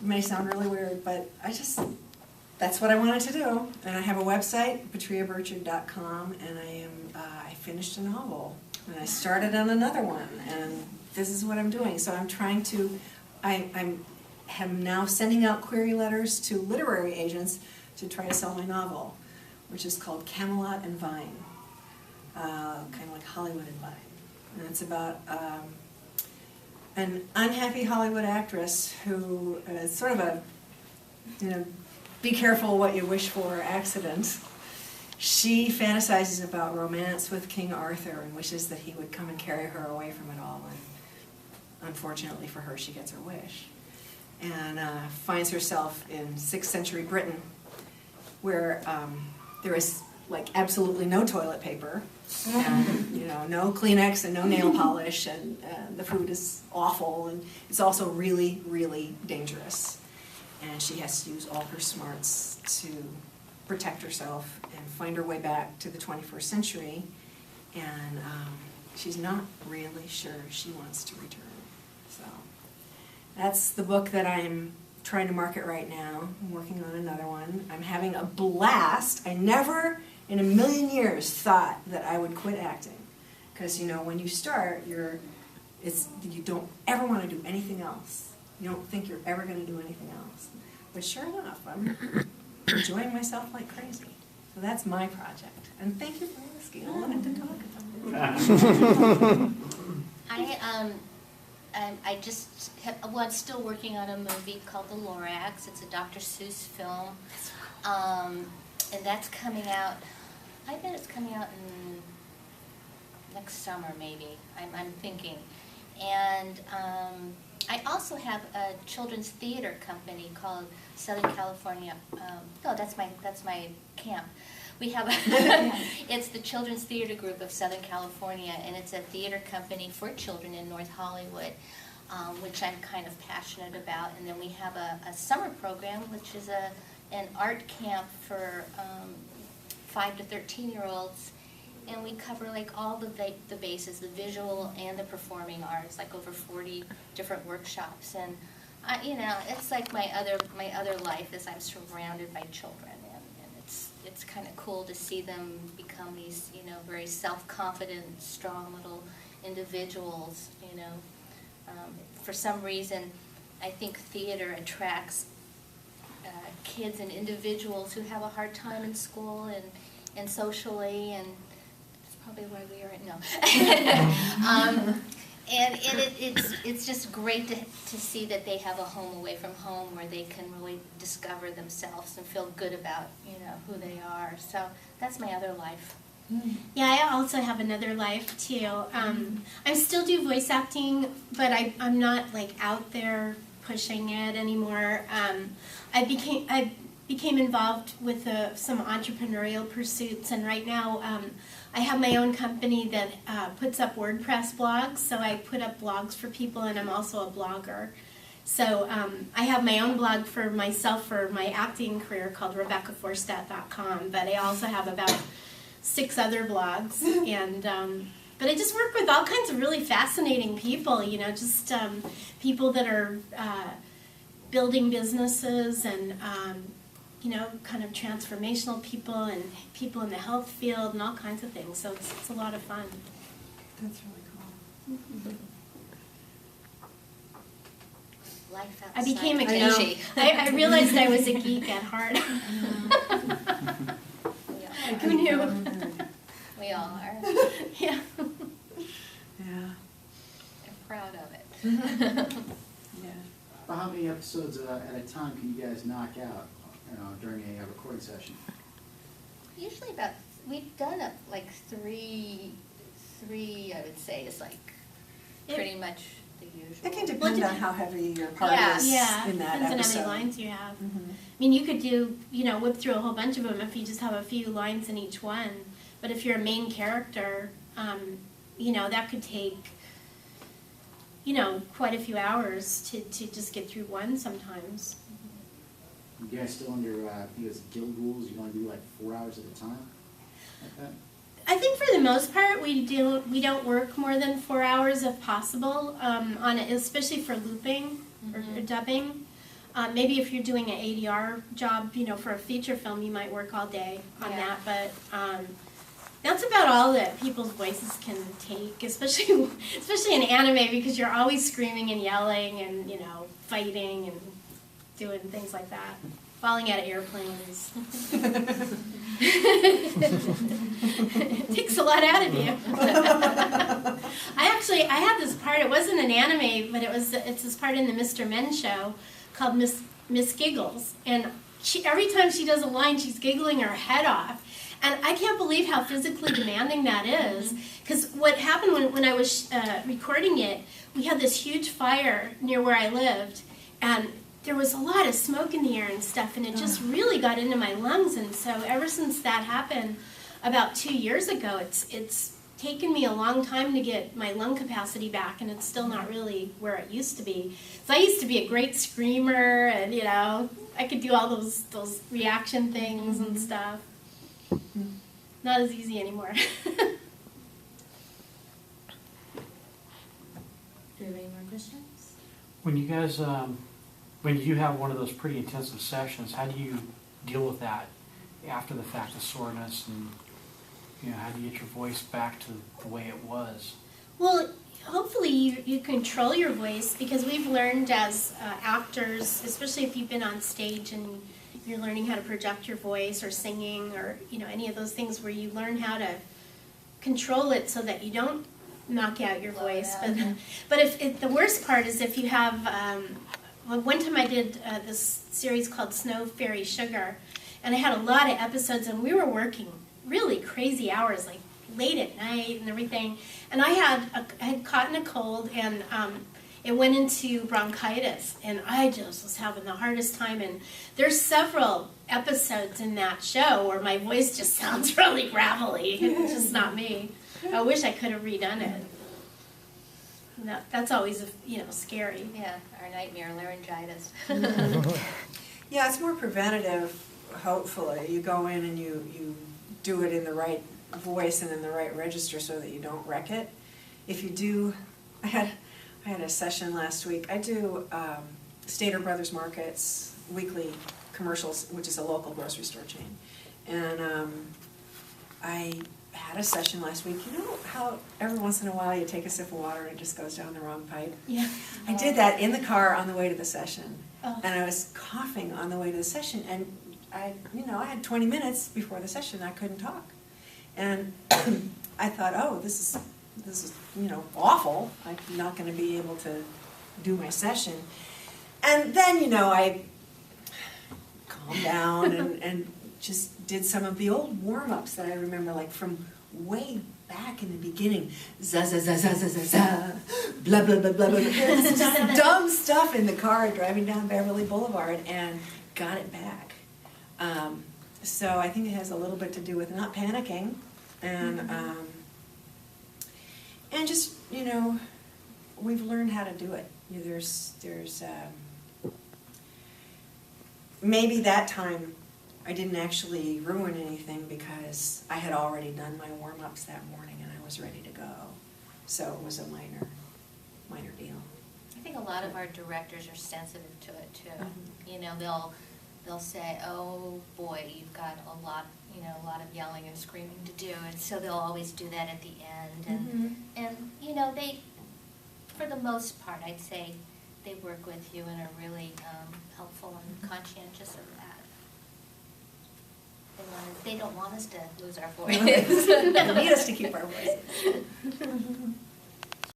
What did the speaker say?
may sound really weird, but that's what I wanted to do. And I have a website, petreaburchard.com, and I finished a novel. And I started on another one, and this is what I'm doing. So I'm trying to, I am now sending out query letters to literary agents to try to sell my novel, which is called Camelot and Vine, kind of like Hollywood and Vine. And it's about an unhappy Hollywood actress who is sort of a, be careful what you wish for accident. She fantasizes about romance with King Arthur and wishes that he would come and carry her away from it all. And unfortunately for her, she gets her wish. And finds herself in 6th century Britain, where there is like absolutely no toilet paper, and no Kleenex and no nail polish, and the food is awful, and it's also really, really dangerous. And she has to use all her smarts to protect herself and find her way back to the 21st century, and she's not really sure she wants to return. So that's the book that I'm trying to market right now. I'm working on another one. I'm having a blast. I never in a million years thought that I would quit acting, because when you start, you don't ever want to do anything else. You don't think you're ever going to do anything else. But sure enough, I'm enjoying myself like crazy. So that's my project. And thank you for asking. I wanted to talk about it. I'm still working on a movie called The Lorax. It's a Dr. Seuss film. And that's coming out, I bet it's coming out in next summer maybe, I'm thinking. And I also have a children's theater company called Southern California. No, that's my camp. We have it's the Children's Theater Group of Southern California, and it's a theater company for children in North Hollywood, which I'm kind of passionate about. And then we have a summer program, which is an art camp for 5 to 13-year-olds. And we cover like all the bases, the visual and the performing arts, like over 40 different workshops. And it's like my other life is I'm surrounded by children, and it's kind of cool to see them become these very self-confident, strong little individuals. For some reason, I think theater attracts kids and individuals who have a hard time in school and socially, and probably why we are and it's just great to see that they have a home away from home where they can really discover themselves and feel good about who they are. So that's my other life. Yeah, I also have another life too. I still do voice acting, but I'm not like out there pushing it anymore. I became involved with some entrepreneurial pursuits, and right now I have my own company that puts up WordPress blogs, so I put up blogs for people, and I'm also a blogger. So I have my own blog for myself for my acting career called RebeccaForstadt.com, but I also have about 6 other blogs, and but I just work with all kinds of really fascinating people, just people that are building businesses, and kind of transformational people, and people in the health field, and all kinds of things. So it's a lot of fun. That's really cool. Life outside. I became a geek. I realized I was a geek at heart. Who knew? We all are. Yeah. Yeah. I'm proud of it. Yeah. Well, how many episodes at a time can you guys knock out during a recording session? Usually we've done like three I would say is like pretty much the usual. It can depend on how heavy your part is in that depends episode. on how many lines you have. Mm-hmm. I mean, you could do, whip through a whole bunch of them if you just have a few lines in each one. But if you're a main character, that could take, quite a few hours to just get through one sometimes. You guys still under guild rules? You want to do like 4 hours at a time, like that? I think for the most part we don't work more than 4 hours if possible on it, especially for looping or dubbing. Maybe if you're doing an ADR job, for a feature film, you might work all day on that. But that's about all that people's voices can take, especially in anime, because you're always screaming and yelling and fighting and doing things like that, falling out of airplanes. It takes a lot out of you. I had this part. It wasn't an anime, but it's this part in the Mr. Men show called Miss Giggles, and every time she does a line, she's giggling her head off. And I can't believe how physically demanding that is, because what happened when I was recording it, we had this huge fire near where I lived, and there was a lot of smoke in the air and stuff, and it just really got into my lungs. And so ever since that happened about 2 years ago, it's taken me a long time to get my lung capacity back, and it's still not really where it used to be. So I used to be a great screamer, and I could do all those reaction things and stuff. Not as easy anymore. Do you have any more questions? When you guys, when you have one of those pretty intensive sessions, how do you deal with that after the fact, the soreness, and how do you get your voice back to the way it was? Well, hopefully you control your voice, because we've learned as actors, especially if you've been on stage and you're learning how to project your voice or singing or any of those things where you learn how to control it so that you don't knock out your voice. But if the worst part is if you have, one time I did this series called Snow Fairy Sugar, and I had a lot of episodes, and we were working really crazy hours, like late at night and everything. And I had caught in a cold, and it went into bronchitis, and I just was having the hardest time. And there's several episodes in that show where my voice just sounds really gravelly. It's just not me. I wish I could have redone it. That's always scary. Yeah, our nightmare, laryngitis. Yeah, it's more preventative, hopefully. You go in and you do it in the right voice and in the right register so that you don't wreck it. If you do, I had a session last week. I do Stater Brothers Markets weekly commercials, which is a local grocery store chain. And I had a session last week. You know how every once in a while you take a sip of water and it just goes down the wrong pipe? Yeah. I did that in the car on the way to the session. Oh. And I was coughing on the way to the session, and I had 20 minutes before the session. I couldn't talk. And I thought, oh, this is awful. I'm not going to be able to do my session. And then, I calmed down and just did some of the old warm-ups that I remember, like from way back in the beginning. Za, za, za, za, za, za, za, blah, blah, blah, blah, blah. Just dumb stuff in the car driving down Beverly Boulevard, and got it back. So I think it has a little bit to do with not panicking, and just, we've learned how to do it. There's maybe that time I didn't actually ruin anything because I had already done my warm-ups that morning and I was ready to go. So it was a minor deal. I think a lot of our directors are sensitive to it too. Mm-hmm. They'll say, "Oh boy, you've got a lot of yelling and screaming to do," and so they'll always do that at the end. And they, for the most part, I'd say they work with you and are really helpful and conscientious of that. They don't want us to lose our voice. They need us to keep our voices.